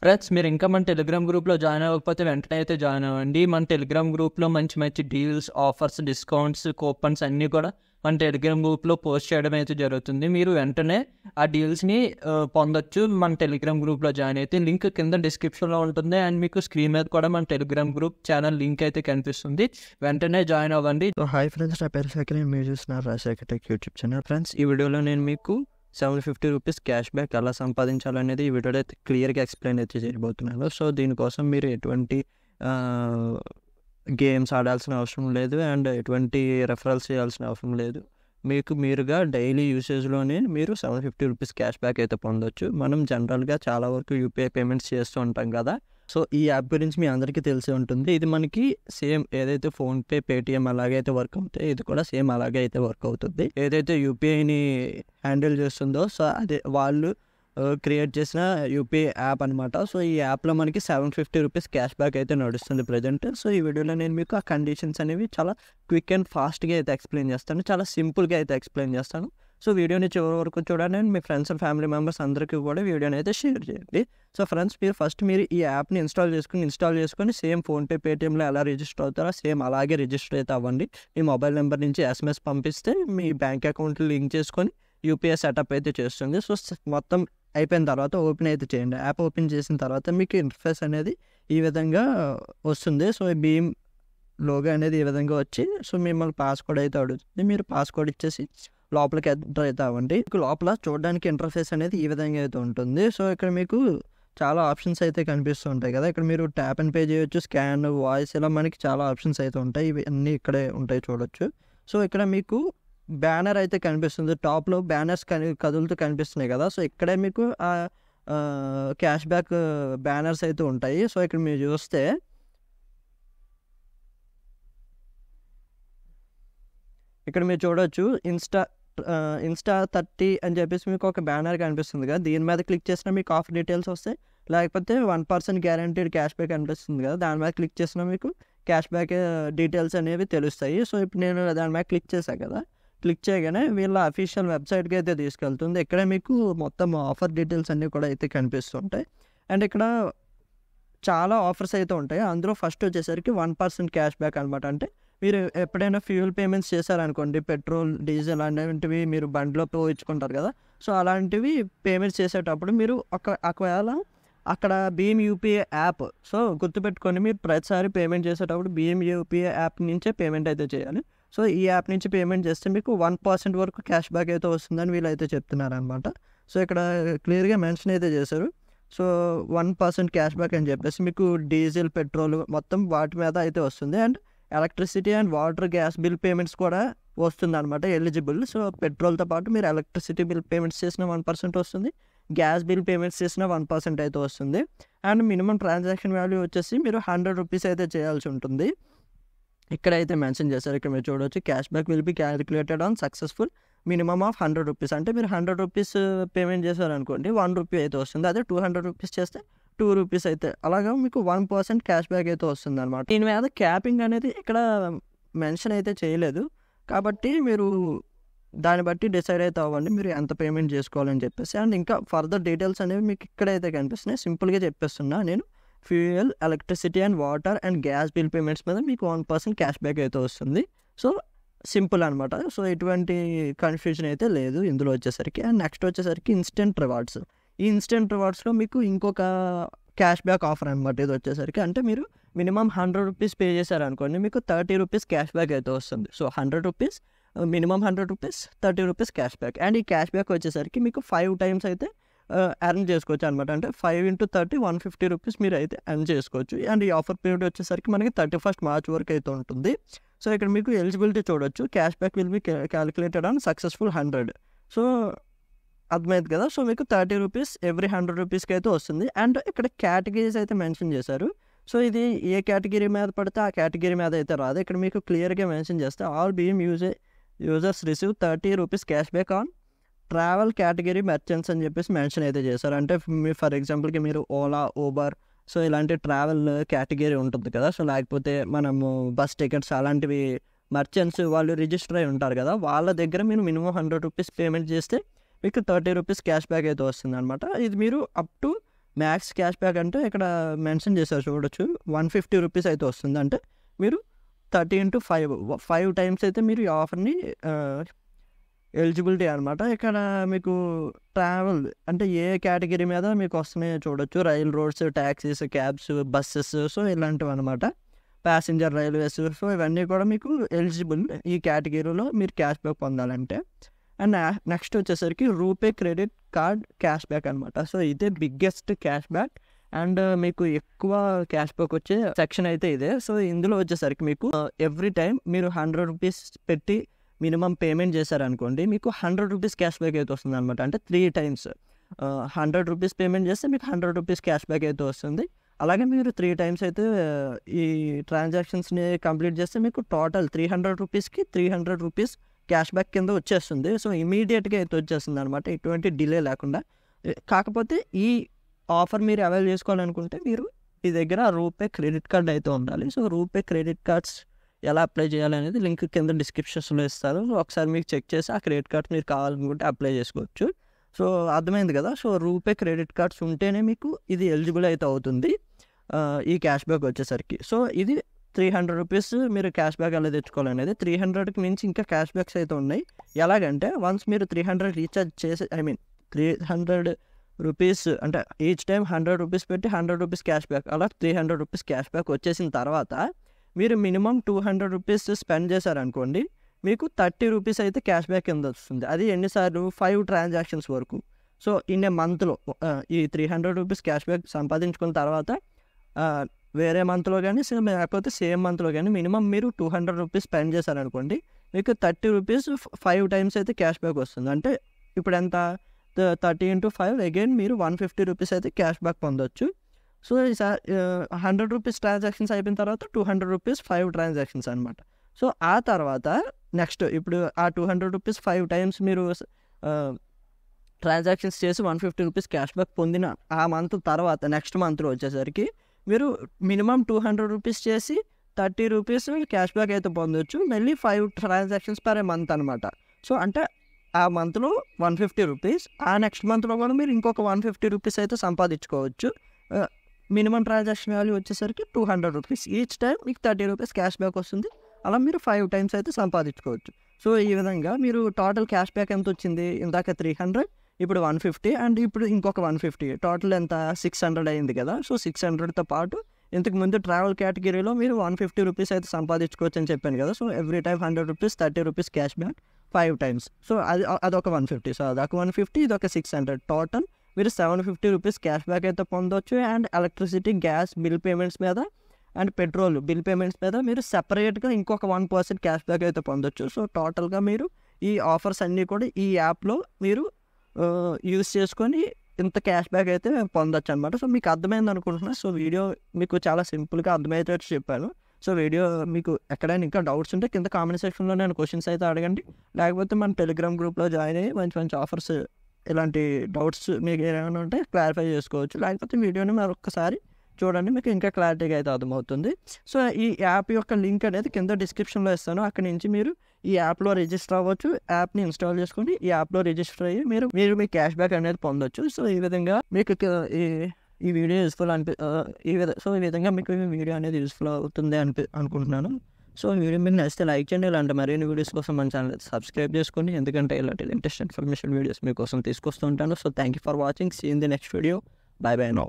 Friends మీరు ఇంకా మన టెలిగ్రామ్ గ్రూప్లో జాయిన్ అవ్వకపోతే వెంటనే అయితే జాయిన్ అవ్వండి. మన టెలిగ్రామ్ గ్రూప్లో మంచి మంచి డీల్స్, ఆఫర్స్, డిస్కౌంట్స్, కూపన్స్ అన్నీ కూడా మన టెలిగ్రామ్ గ్రూప్లో పోస్ట్ చేయడం అయితే జరుగుతుంది. మీరు వెంటనే ఆ డీల్స్ని పొందొచ్చు మన టెలిగ్రామ్ గ్రూప్లో జాయిన్ అయితే. లింక్ కింద డిస్క్రిప్షన్లో ఉంటుంది అండ్ మీకు స్క్రీన్ మీద కూడా మన టెలిగ్రామ్ గ్రూప్ ఛానల్ లింక్ అయితే కనిపిస్తుంది. వెంటనే జాయిన్ అవ్వండి. హాయ్ ఫ్రెండ్స్, నా పేరు శేఖర్. మీరు చూస్తున్నారు Rajasekhar tech YouTube channel. Friends, ఈ వీడియోలో నేను మీకు 750 రూపీస్ క్యాష్ బ్యాక్ ఎలా సంపాదించాలనేది ఈ వీడియోలో అయితే క్లియర్గా ఎక్స్ప్లెయిన్ అయితే చేయబోతున్నాను. సో దీనికోసం మీరు ఎటువంటి గేమ్స్ ఆడాల్సిన అవసరం లేదు అండ్ ఎటువంటి రెఫరల్స్ చేయాల్సిన అవసరం లేదు. మీకు మీరుగా డైలీ యూసేజ్లోనే మీరు 750 రూపీస్ క్యాష్ బ్యాక్ అయితే పొందొచ్చు. మనం జనరల్గా చాలా వరకు యూపీఐ పేమెంట్స్ చేస్తూ ఉంటాం కదా. సో ఈ యాప్ గురించి మీ అందరికీ తెలిసి ఉంటుంది. ఇది మనకి సేమ్ ఏదైతే ఫోన్పే, పేటిఎం అలాగైతే వర్క్ అవుతాయి, ఇది కూడా సేమ్ అలాగే అయితే వర్క్ అవుతుంది. ఏదైతే యూపీఐని హ్యాండిల్ చేస్తుందో సో అదే వాళ్ళు క్రియేట్ చేసిన యూపీఐ యాప్ అనమాట. సో ఈ యాప్లో మనకి 750 రూపీస్ క్యాష్ బ్యాక్ అయితే నడుస్తుంది ప్రజెంట్. సో ఈ వీడియోలో నేను మీకు ఆ కండిషన్స్ అనేవి చాలా క్విక్ అండ్ ఫాస్ట్గా అయితే ఎక్స్ప్లెయిన్ చేస్తాను, చాలా సింపుల్గా అయితే ఎక్స్ప్లెయిన్ చేస్తాను. సో వీడియోని చివరి వరకు చూడండి and me friends and family members అందరికీ కూడా వీడియోని అయితే షేర్ చేయండి. సో ఫ్రెండ్స్, మీరు ఈ యాప్ని ఇన్స్టాల్ చేసుకొని సేమ్ ఫోన్పే, పేటిఎంలో ఎలా రిజిస్టర్ అవుతారో సేమ్ అలాగే రిజిస్టర్ అయితే అవ్వండి. మీ మొబైల్ నెంబర్ నుంచి SMS పంపిస్తే మీ బ్యాంక్ అకౌంట్ లింక్ చేసుకొని యూపీఐ సెటప్ అయితే చేస్తుంది. సో మొత్తం అయిపోయిన తర్వాత ఓపెన్ అయితే చేయండి. యాప్ ఓపెన్ చేసిన తర్వాత మీకు ఇంటర్ఫేస్ అనేది ఈ విధంగా వస్తుంది. సో భీమ్ లోగో అనేది ఈ విధంగా వచ్చి సో మిమ్మల్ని పాస్వర్డ్ అయితే అడుగుతుంది. మీరు పాస్వర్డ్ ఇచ్చేసి లోపలికి ఎంటర్ అయితే అవ్వండి. లోపల చూడడానికి ఇంటర్ఫేస్ అనేది ఈ విధంగా అయితే ఉంటుంది. సో ఇక్కడ మీకు చాలా ఆప్షన్స్ అయితే కనిపిస్తూ ఉంటాయి కదా. ఇక్కడ మీరు ట్యాప్ అండ్ పే చేయొచ్చు, స్కాన్, వాయిస్, ఇలా మనకి చాలా ఆప్షన్స్ అయితే ఉంటాయి. ఇవి అన్నీ ఇక్కడే ఉంటాయి చూడొచ్చు. సో ఇక్కడ మీకు బ్యానర్ అయితే కనిపిస్తుంది. టాప్లో బ్యానర్స్ కదులుతూ కనిపిస్తున్నాయి కదా. సో ఇక్కడే మీకు క్యాష్ బ్యాక్ బ్యానర్స్ అయితే ఉంటాయి. సో ఇక్కడ మీరు చూస్తే ఇక్కడ మీరు చూడొచ్చు ఇన్స్టా 30 అని చెప్పేసి మీకు ఒక బ్యానర్ కనిపిస్తుంది కదా. దీని మీద క్లిక్ చేసినా మీకు ఆఫర్ డీటెయిల్స్ వస్తాయి, లేకపోతే 1% గ్యారంటీడ్ క్యాష్ బ్యాక్ అనిపిస్తుంది కదా. దాని మీద క్లిక్ చేసినా మీకు క్యాష్ బ్యాక్ డీటెయిల్స్ అనేవి తెలుస్తాయి. సో ఇప్పుడు నేను దాని మీద క్లిక్ చేశాను కదా. క్లిక్ చేయగానే వీళ్ళ అఫీషియల్ వెబ్సైట్కి అయితే తీసుకెళ్తుంది. ఇక్కడ మీకు మొత్తం ఆఫర్ డీటెయిల్స్ అన్నీ కూడా అయితే కనిపిస్తుంటాయి. అండ్ ఇక్కడ చాలా ఆఫర్స్ అయితే ఉంటాయి. అందులో ఫస్ట్ వచ్చేసరికి 1% క్యాష్ బ్యాక్ అనమాట. అంటే మీరు ఎప్పుడైనా ఫ్యూయల్ పేమెంట్స్ చేశారనుకోండి, పెట్రోల్, డీజిల్ అలాంటివి మీరు బండిలో పోయించుకుంటారు కదా. సో అలాంటివి పేమెంట్స్ చేసేటప్పుడు మీరు ఒకవేళ అక్కడ భీమ్ యూపీఐ యాప్, సో గుర్తుపెట్టుకొని మీరు ప్రతిసారి పేమెంట్ చేసేటప్పుడు భీమ్ యూపీఐ యాప్ నుంచే పేమెంట్ అయితే చేయాలి. సో ఈ యాప్ నుంచి పేమెంట్ చేస్తే మీకు 1% వరకు క్యాష్ బ్యాక్ అయితే వస్తుందని వీళ్ళైతే చెప్తున్నారు అనమాట. సో ఇక్కడ క్లియర్గా మెన్షన్ అయితే చేశారు. సో 1% క్యాష్ బ్యాక్ అని చెప్పేసి మీకు డీజిల్, పెట్రోల్ మొత్తం వాటి మీద అయితే వస్తుంది. And electricity and water, gas bill payments కూడా వస్తుంది అనమాట ఎలిజిబుల్. సో పెట్రోల్తో పాటు మీరు ఎలక్ట్రిసిటీ బిల్ పేమెంట్స్ చేసిన 1% వస్తుంది, గ్యాస్ బిల్ పేమెంట్స్ చేసిన 1% అయితే వస్తుంది. అండ్ మినిమం ట్రాన్సాక్షన్ వాల్యూ వచ్చేసి మీరు 100 రూపీస్ అయితే చేయాల్సి ఉంటుంది. ఇక్కడైతే మెన్షన్ చేశారు. ఇక్కడ మీరు చూడవచ్చు, cash back will be calculated on successful minimum of 100 rupees. అంటే మీరు 100 రూపీస్ పేమెంట్ చేశారనుకోండి, 1 రూపీ అయితే వస్తుంది. అదే 200 రూపీస్ చేస్తే 2 రూపీస్ అయితే, అలాగా మీకు 1% క్యాష్ బ్యాక్ అయితే వస్తుంది అనమాట. దీని మీద క్యాపింగ్ అనేది ఇక్కడ మెన్షన్ అయితే చేయలేదు కాబట్టి మీరు దాన్ని బట్టి డిసైడ్ అయితే అవ్వండి మీరు ఎంత పేమెంట్ చేసుకోవాలని చెప్పేసి. అండ్ ఇంకా ఫర్దర్ డీటెయిల్స్ అనేవి మీకు ఇక్కడైతే కనిపిస్తున్నాయి. సింపుల్గా చెప్పేస్తున్నా నేను. Fuel, electricity and water and gas bill payments మీద మీకు 1% క్యాష్ బ్యాక్ అయితే వస్తుంది. సో సింపుల్ అనమాట. సో ఎటువంటి కన్ఫ్యూజన్ అయితే లేదు ఇందులో వచ్చేసరికి. అండ్ నెక్స్ట్ వచ్చేసరికి ఇన్స్టెంట్ రివార్డ్స్. ఈ ఇన్స్టెంట్ రివార్డ్స్లో మీకు ఇంకొక క్యాష్ బ్యాక్ ఆఫర్ అనమాట ఇది వచ్చేసరికి. అంటే మీరు మినిమం 100 రూపీస్ పే చేశారనుకోండి, మీకు 30 రూపీస్ క్యాష్ బ్యాక్ అయితే వస్తుంది. So 100 rupees minimum 100 rupees, 30 rupees cash back. And ఈ క్యాష్ బ్యాక్ వచ్చేసరికి మీకు 5 టైమ్స్ అయితే ఎర్న్ చేసుకోవచ్చు అనమాట. అంటే 5 × 30 150 రూపీస్ మీరు అయితే ఎర్న్ చేసుకోవచ్చు. అండ్ ఈ ఆఫర్ పీరియడ్ వచ్చేసరికి మనకి 31st మార్చ్ వరకు అయితే ఉంటుంది. సో ఇక్కడ మీకు ఎలిజిబిలిటీ చూడొచ్చు, cash back will be calculated on successful 100. So అర్థమైంది కదా. సో మీకు 30 రూపీస్ ఎవ్రీ 100 రూపీస్కి అయితే వస్తుంది. అండ్ ఇక్కడ కేటగిరీస్ అయితే మెన్షన్ చేశారు. సో ఇది ఏ కేటగిరీ మీద పడితే ఆ కేటగిరీ మీద అయితే రాదు. ఇక్కడ మీకు క్లియర్గా మెన్షన్ చేస్తే ఆల్ భీమ్ users receive 30 rupees cash back on travel category merchants అని చెప్పేసి మెన్షన్ అయితే చేశారు. అంటే ఫర్ ఎగ్జాంపుల్కి మీరు ఓలా, ఊబర్, సో ఇలాంటి ట్రావెల్ కేటగిరీ ఉంటుంది కదా. సో లేకపోతే మనము బస్ టికెట్స్ అలాంటివి మర్చెంట్స్ వాళ్ళు రిజిస్టర్ అయి ఉంటారు కదా, వాళ్ళ దగ్గర మీరు మినిమం 100 రూపీస్ పేమెంట్ చేస్తే మీకు 30 రూపీస్ క్యాష్ బ్యాక్ అయితే వస్తుంది అనమాట. ఇది మీరు up to max cash back అంటే ఇక్కడ మెన్షన్ చేశారు చూడొచ్చు, 150 రూపీస్ అయితే వస్తుంది. అంటే మీరు 30 into 5 టైమ్స్ అయితే మీరు ఈ ఆఫర్ని ఎలిజిబిలిటీ అనమాట. ఇక్కడ మీకు ట్రావెల్ అంటే ఏ కేటగిరీ మీద మీకు వస్తున్నాయో చూడొచ్చు, rail roads, taxis, cabs, buses, so ఇలాంటివి అనమాట. ప్యాసింజర్ రైల్వేస్, సో ఇవన్నీ కూడా మీకు ఎలిజిబుల్ ఈ కేటగిరీలో మీరు క్యాష్ బ్యాక్ పొందాలంటే. అండ్ నెక్స్ట్ వచ్చేసరికి RuPay credit card cash back అనమాట. సో ఇదే బిగ్గెస్ట్ క్యాష్ బ్యాక్ అండ్ మీకు ఎక్కువ క్యాష్ బ్యాక్ వచ్చే సెక్షన్ అయితే ఇదే. సో ఇందులో వచ్చేసరికి మీకు ఎవ్రీ టైం మీరు 100 రూపీస్ పెట్టి మినిమం పేమెంట్ చేశారనుకోండి, మీకు 100 రూపీస్ క్యాష్ బ్యాక్ అయితే వస్తుంది అనమాట. అంటే 3 times 100 రూపీస్ పేమెంట్ చేస్తే మీకు 100 రూపీస్ క్యాష్ బ్యాక్ అయితే వస్తుంది. అలాగే మీరు 3 times అయితే ఈ ట్రాన్సాక్షన్స్ని కంప్లీట్ చేస్తే మీకు టోటల్ 300 రూపీస్కి 300 రూపీస్ క్యాష్ బ్యాక్ కింద వచ్చేస్తుంది. సో ఇమీడియట్గా అయితే వచ్చేస్తుంది అనమాట, ఎటువంటి డిలే లేకుండా. కాకపోతే ఈ ఆఫర్ మీరు అవైల్ చేసుకోవాలనుకుంటే మీరు మీ దగ్గర రూపే క్రెడిట్ కార్డ్ అయితే ఉండాలి. సో రూపే క్రెడిట్ కార్డ్స్ ఎలా అప్లై చేయాలనేది లింక్ కింద డిస్క్రిప్షన్స్లో ఇస్తారు. సో ఒకసారి మీకు చెక్ చేసి ఆ క్రెడిట్ కార్డ్స్ మీరు కావాలనుకుంటే అప్లై చేసుకోవచ్చు. సో అర్థమైంది కదా. సో రూపే క్రెడిట్ కార్డ్స్ ఉంటేనే మీకు ఇది ఎలిజిబుల్ అయితే అవుతుంది ఈ క్యాష్ బ్యాక్ వచ్చేసరికి. సో ఇది 300 రూపీస్ మీరు క్యాష్ బ్యాక్ ఎలా తెచ్చుకోవాలనేది. 300కి మించి ఇంకా క్యాష్ బ్యాక్స్ అయితే ఉన్నాయి. ఎలాగంటే వన్స్ మీరు 300 రీఛార్జ్ చేసి 300 రూపీస్ అంటే ఈచ్ టైం 100 రూపీస్ పెట్టి 100 రూపీస్ క్యాష్ బ్యాక్, అలా 300 రూపీస్ క్యాష్ బ్యాక్ వచ్చేసిన తర్వాత మీరు మినిమం 200 రూపీస్ స్పెండ్ చేశారనుకోండి, మీకు 30 రూపీస్ అయితే క్యాష్ బ్యాక్ కింద వస్తుంది. అది ఎన్నిసార్లు 5 ట్రాన్సాక్షన్స్ వరకు. సో ఇన్ ఏ మంత్లో ఈ 300 రూపీస్ క్యాష్ బ్యాక్ సంపాదించుకున్న తర్వాత వేరే మంత్లో కానీ లేకపోతే సేమ్ మంత్లో కానీ మినిమం మీరు 200 రూపీస్ స్పెండ్ చేశారనుకోండి, మీకు 30 రూపీస్ 5 times అయితే క్యాష్ బ్యాక్ వస్తుంది. అంటే ఇప్పుడు ఎంత 30 into 5 అగైన్ మీరు 150 రూపీస్ అయితే క్యాష్ బ్యాక్ పొందొచ్చు. సో ఈసారి 100 రూపీస్ ట్రాన్సాక్షన్స్ అయిపోయిన తర్వాత 200 రూపీస్ 5 ట్రాన్సాక్షన్స్ అనమాట. సో ఆ తర్వాత నెక్స్ట్ ఇప్పుడు ఆ 200 రూపీస్ 5 times మీరు ట్రాన్సాక్షన్స్ చేసి 150 రూపీస్ క్యాష్ బ్యాక్ పొందిన ఆ మంత్ తర్వాత నెక్స్ట్ మంత్లో వచ్చేసరికి మీరు మినిమం 200 రూపీస్ చేసి 30 రూపీస్ క్యాష్ బ్యాక్ అయితే పొందొచ్చు. మళ్ళీ 5 ట్రాన్సాక్షన్స్ పర్ మంత్ అనమాట. సో అంటే ఆ మంత్లో 150 రూపీస్, ఆ నెక్స్ట్ మంత్లో కూడా మీరు ఇంకొక 150 రూపీస్ అయితే సంపాదించుకోవచ్చు. మినిమం ట్రాన్సాక్షన్ వాల్యూ వచ్చేసరికి 200 రూపీస్. ఈచ్ టైం మీకు 30 రూపీస్ క్యాష్ బ్యాక్ వస్తుంది. అలా మీరు 5 times అయితే సంపాదించుకోవచ్చు. సో ఈ విధంగా మీరు టోటల్ క్యాష్ బ్యాక్ ఎంత వచ్చింది, ఇందాక 300, ఇప్పుడు 150 అండ్ ఇప్పుడు ఇంకొక 150, టోటల్ ఎంత 600 అయింది కదా. సో 600తో పాటు ఇంతకు ముందు ట్రావెల్ కేటగిరీలో మీరు 150 రూపీస్ అయితే సంపాదించుకోవచ్చు అని చెప్పాను కదా. So every time 100 rupees 30 rupees cash back 5 times. So అదొక 150. సో అదొక 150, ఇదొక 600. టోటల్ మీరు 750 రూపీస్ క్యాష్ బ్యాక్ అయితే పొందవచ్చు. And electricity, gas bill payments మీద అండ్ పెట్రోల్ బిల్ పేమెంట్స్ మీద మీరు సెపరేట్గా ఇంకొక 1% క్యాష్ బ్యాక్ అయితే పొందొచ్చు. సో టోటల్గా మీరు ఈ ఆఫర్స్ అన్నీ కూడా ఈ యాప్లో మీరు యూస్ చేసుకొని ఇంత క్యాష్ బ్యాక్ అయితే పొందొచ్చు అనమాట. సో మీకు అర్థమైంది అనుకుంటున్నా. సో వీడియో మీకు చాలా సింపుల్గా అర్థమయ్యేటట్టు చెప్పాను. సో వీడియో మీకు ఎక్కడైనా ఇంకా డౌట్స్ ఉంటే కింద కామెంట్ సెక్షన్లో నేను క్వశ్చన్స్ అయితే అడగండి. లేకపోతే మన టెలిగ్రామ్ గ్రూప్లో జాయిన్ అయ్యి మంచి మంచి ఆఫర్స్, ఇలాంటి డౌట్స్ మీకు ఏమైనా ఉంటే క్లారిఫై చేసుకోవచ్చు. లేకపోతే వీడియోని మరొకసారి చూడండి, మీకు ఇంకా క్లారిటీగా అయితే అర్థమవుతుంది. సో ఈ యాప్ యొక్క లింక్ అనేది కింద డిస్క్రిప్షన్లో ఇస్తాను. అక్కడి నుంచి మీరు ఈ యాప్లో రిజిస్టర్ అవ్వచ్చు. యాప్ని ఇన్స్టాల్ చేసుకొని ఈ యాప్లో రిజిస్టర్ అయ్యి మీరు మీ క్యాష్ బ్యాక్ అనేది పొందొచ్చు. సో ఈ విధంగా మీకు ఈ వీడియో యూస్ఫుల్ ఈ విధంగా మీకు ఈ వీడియో అనేది యూస్ఫుల్ అవుతుంది అనుకుంటున్నాను. సో ఈ వీడియో మీకు నచ్చితే లైక్ చేయండి. ఇలాంటి మరిన్ని వీడియోస్ కోసం మన ఛానల్ సబ్స్క్రైబ్ చేసుకోండి, ఎందుకంటే ఇలాంటి లేటెస్ట్ ఇన్ఫర్మేషన్ వీడియోస్ మీకోసం తీసుకొస్తూ ఉంటాను. So thank you for watching. See in the next video. Bye bye now.